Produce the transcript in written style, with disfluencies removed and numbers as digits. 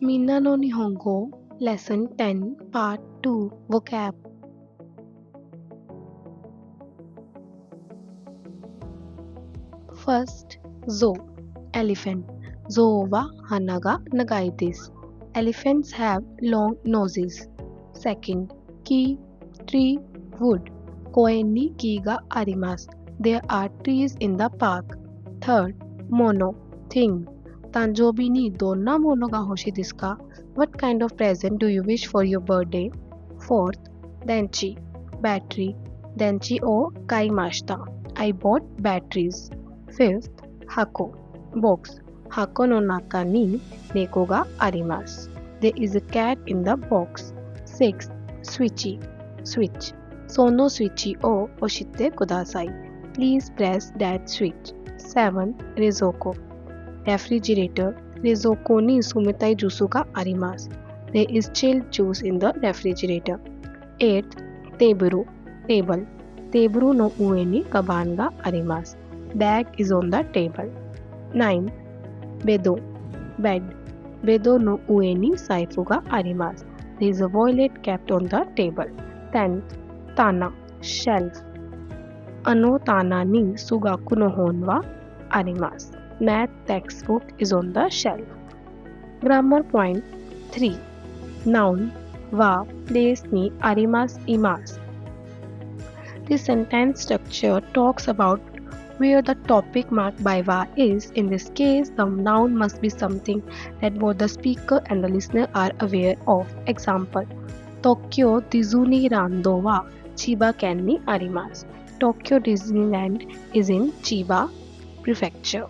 Minna no Nihongo Lesson 10 Part 2 Vocab. First, Zo Elephant. Zo wa hana ga nagai desu. Elephants have long noses. Second, Ki tree wood. Koe ni ki ga arimasu. There are trees in the park. Third, Mono thing. Tanjobi ni donna mono ga hoshi desu ka? What kind of present do you wish for your birthday? Fourth, Denchi battery. Denchi o kaimashita. I bought batteries. Fifth, Hako box. Hako no naka ni neko ga arimasu. There is a cat in the box. Sixth, Switchy switch. Sono switchy o oshite kudasai. Please press that switch. Seventh, Rezoko refrigerator. Rezoko ni sumitai jusu ga arimasu. There is chilled juice in the refrigerator. Eighth, Teburu table. Teburu no ue ni kaban ga arimasu. Bag is on the table. Ninth, Bedo bed. Bedo no ue ni saifu ga arimasu. There is a violet kept on the table. 10th, Tana shelf. Ano tana ni sugaku no hon wa arimasu. Math textbook is on the shelf. Grammar point 3. Noun wa place ni arimasu imasu. This sentence structure talks about where the topic marked by wa is. In this case, the noun must be something that both the speaker and the listener are aware of. Example, Tokyo Disneyland wa Chiba ken ni arimasu. Tokyo Disneyland is in Chiba Prefecture.